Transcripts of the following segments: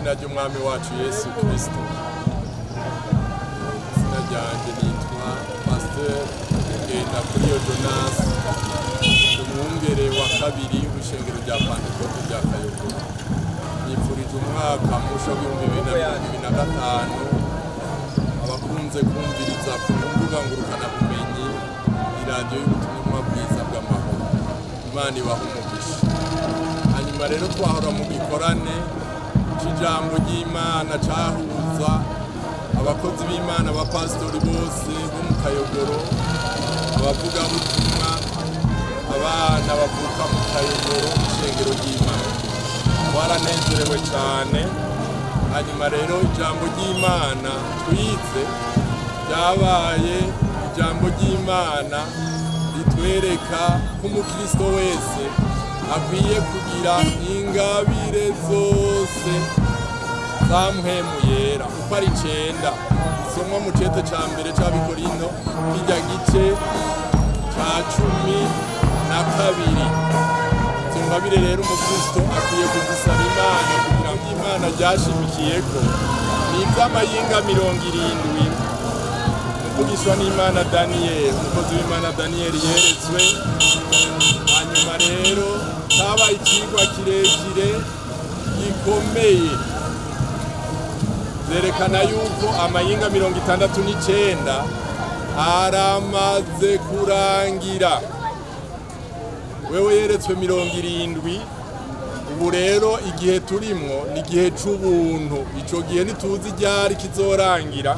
izina ry'umwami wacu Yesu Kristo. Izina ryanje nitwa Pasteur Ngendakuriyo Jonas, umwungere wa kabiri w'ishengero rya Pentecote rya Kayogoro. Nifurije umwaka musha w'ibihumbi 2025 abakunze kumviriza ku mbuga ngurukanabumenyi iradiyo y'ubutumwa bwiza bw'amahoro. Imana ibahe umugisha. Hanyuma rero twahora mu gikorane c'ijambo ry'Imana cahuza abakozi b'Imana abapasitori bose bo mu Kayogoro, abavuga butumwa, abana bavuka mu Kayogoro ishengero ry'Imana. Twaranezerewe cyane. Hanyuma rero ijambo ry'Imana twize ryabaye ijambo ry'Imana ritwereka ko umukristo wese akwiye kugira ingabire zose za mpwemu yera uko ari 9. Isomwa mu cete ca mbere c'Abikorinto kirya gice ca 12. Izo ngabire rero umukristo akwiye kuzisaba Imana kugira ngo Imana ryashimikiyeko ni ivy'amayinga 70. Umuvugishwa n'Imana Daniel, umukozi w'Imana Daniel yeretswe. Hanyuma rero cabaye ikigwa kirekire gikomeye, zerekana yuko amayinga 69 aramaze kurangira. Wewe yeretswe 70. Ubu rero igihe turimwo ni igihe c'ubuntu. Ico gihe ntituzi ryari kizorangira,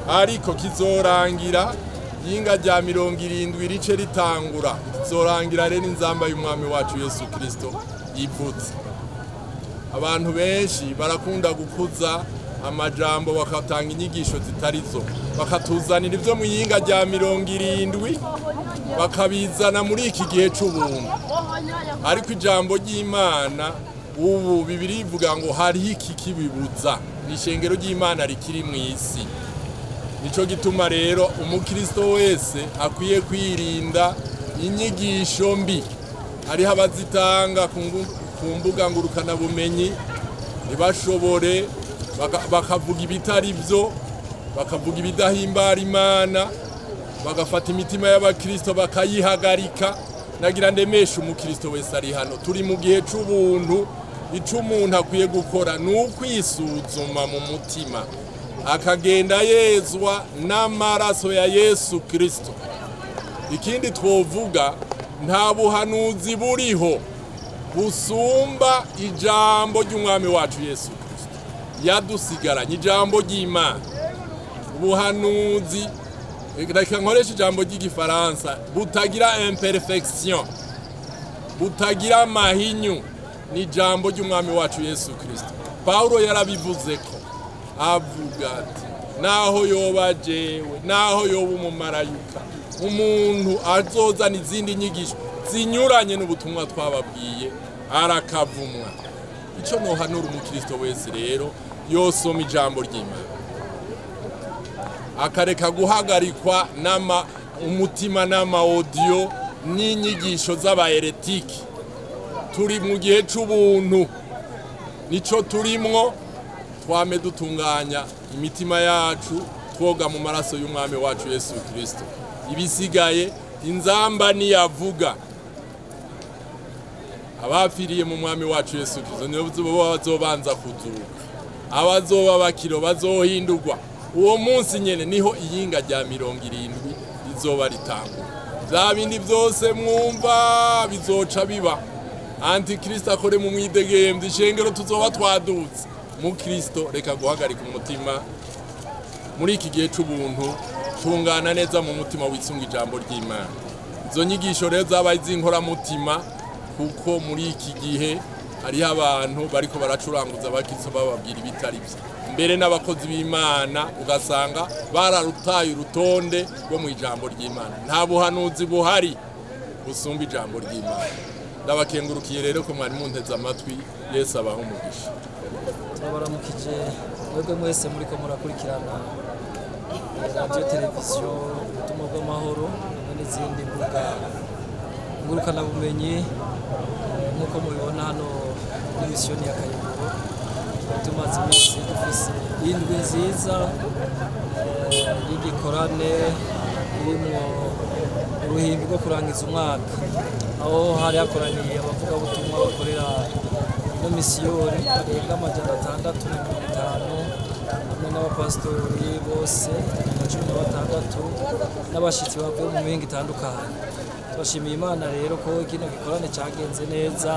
ariko kizorangira yinga rya 70 rice ritangura. Kizorangira rero inzamba y'umwami wacu Yesu Kristo yivutse. Abantu benshi barakunda gukuza amajambo bakatanga inyigisho zitarizo, bakatuzanira ivyo mu yinga rya 70 bakabizana muri iki gihe c'ubuntu. Ariko ijambo ry'Imana ubu Bibiri ivuga ngo hariho iki kibibuza, ni ishengero ry'Imana rikiri mu isi. Nico gituma rero umukristo wese akwiye kwirinda inyigisho mbi. Hariho abazitanga ku mbuga ngurukanabumenyi ntibashobore bakavuga ibitari byo, bakavuga ibidahimbara Imana, bagafata imitima y'abakristo bakayihagarika. Nagira ndemesha umukristo wese ari hano, turi mu gihe c'ubuntu. Ico umuntu akwiye gukora ni ukwisuzuma mu mutima, akagenda yezwa n'amaraso ya Yesu Kristo. Ikindi twovuga, nta buhanuzi buriho busumba ijambo ry'umwami wacu Yesu Kristo. Yadusigaranye ijambo ry'Imana. Ubuhanuzi, reka nkoresha ijambo ry'igifaransa, butagira imperfection, butagira mahinyu, ni ijambo ry'umwami wacu Yesu Kristo. Paulo yarabivuze ko avuga ati naho yoba jewe, naho yoba umumarayika, umuntu azozana izindi nyigisho zinyuranye n'ubutumwa twababwiye arakavumwa. Ico nohanura umukristo wese rero yosoma ijambo ry'Imana, akareka guhagarikwa umutima n'ama-audio n'inyigisho z'abaheretiki. Turi mu gihe c'ubuntu, nico turimwo. Twame dutunganya imitima yacu, twoga mu maraso y'umwami wacu Yesu Kristo. Ibisigaye inzamba niyavuga. Abapfiriye mu mwami wacu Yesu Kristo nibo bazobanza kuzuka, abazoba bakiro bazohindurwa. Uwo munsi nyene niho iyinga rya 70 rizoba ritangura. Vya bindi vyose mwumva bizoca biba. Antikristo akore mu mwidegemvye, ishengero tuzoba twadutse. Mu Kristo reka guhagarika umutima muri iki gihe c'ubuntu, tungana neza mu mutima wisunga ijambo ry'Imana. Izo nyigisho rero zabaye izinkora mutima, kuko muri iki gihe hariho abantu bariko baracuranguza abakristo bababwira ibitari byo. Mbere n'abakozi b'Imana ugasanga bararutaye urutonde rwo mu ijambo ry'Imana. Nta buhanuzi buhari busumba ijambo ry'Imana. Ndabakengurukiye rero ko mwari munteze amatwi. Yesu abahe umugisha. Turabaramukije mwebwe mwese muriko murakurikirana radio televiziyo ubutumwa bw'amahoro n'izindi mbuga ngurukanabumenyi nk'uko mubibona hano muri misiyoni ya Kayogoro. tumaze iminsi dufise indwi nziza y'igikorane irimwo uruhimbi rwo kurangiza umwaka, aho hari hakoraniye abavugabutumwa bakorera ino misiyoni barenga 650 hamwe n'abapasitori bose 16 n'abashitsi bavuye mu mihingo itandukanye. Turashimiye Imana rero ko kino gikorane cyagenze neza,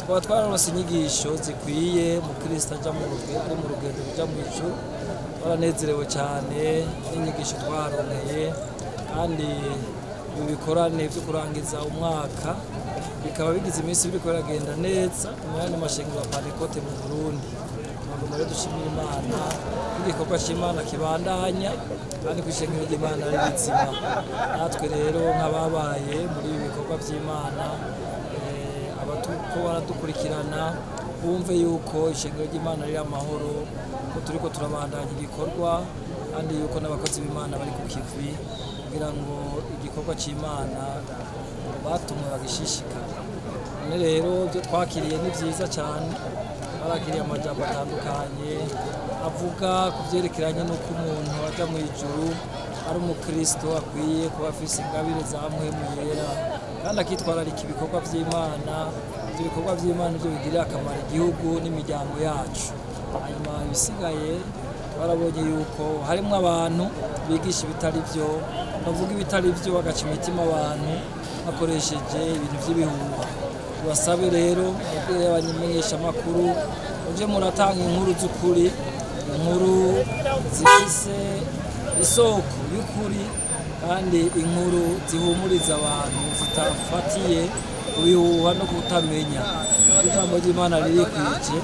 tukaba twararonse inyigisho zikwiye mu Kristo aja mu rugendo ruja mu ijuru. Twaranezerewe cyane n'inyigisho twaronkeye, kandi ibi bikorane byo kurangiza umwaka bikaba bigize iminsi biriko biragenda neza mu yandi mashengero ya Pentecote mu Burundi. Tugomba rero dushimira Imana igikorwa c'Imana kibandanya, kandi kw'ishengero ry'Imana ari bizima. Natwe rero nk'ababaye muri ibi bikorwa vy'Imana, abatuko baradukurikirana bumve yuko ishengero ry'Imana riri amahoro, ko turiko turabandanya igikorwa, kandi yuko n'abakozi b'Imana bari ku kivi kugira ngo igikorwa c'Imana batumwe bagishishikara. None rero byo twakiriye ni vyiza cyane, barakiriye amajambo atandukanye avuga ku vyerekeranye n'uko umuntu aja mu ijuru ari umukristo akwiye kuba afise ingabire za mpwemu yera, kandi akitwararika ibikorwa vy'Imana. Ivyo bikorwa vy'Imana byo bigirira akamaro igihugu n'imiryango yacu. Hanyuma ibisigaye barabonye yuko harimwo abantu bigisha ibitari vyo, bavuga ibitari vyo, bagaca imitima abantu bakoresheje ibintu vy'ibihuha. Tubasabe rero mwebwe abamenyeshamakuru muje muratanga inkuru z'ukuri, inkuru zifise isoko y'ukuri, kandi inkuru zihumuriza abantu zitafatiye kubihuha no kutamenya. Ijambo ry'Imana ririkwije,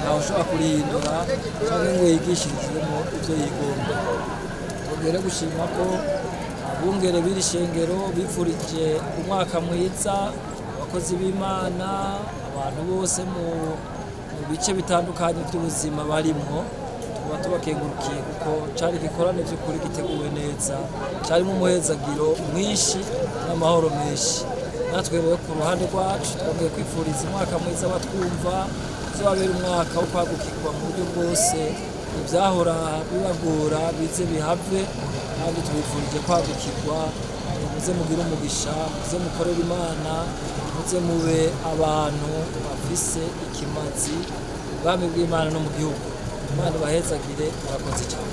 ntawe ushobora kurihindura canke ngo yigishirizwemo ivyo yigomba. Twongere gushima ko abungere b'iri shengero bifurije umwaka mwiza abakozi b'Imana, abantu bose mu bice bitandukanye by'ubuzima barimwo. Tuba tubakengurukiye kuko cari igikorane vy'ukuri giteguwe neza, carimo umuhezagiro mwinshi n'amahoro menshi. Natwe rero ku ruhande rwacu twongeye kwifuriza umwaka mwiza batwumva, uzobabera umwaka wo kwagukirwa mu buryo bwose, ivyahora bibagora bize bihave, kandi tubifurije kwagukirwa. Muze mugire umugisha, muze mukorere Imana, muze mube abantu bafise ikimazi ubwami bw'Imana no mu gihugu. Imana ibahezagire, murakoze cyane.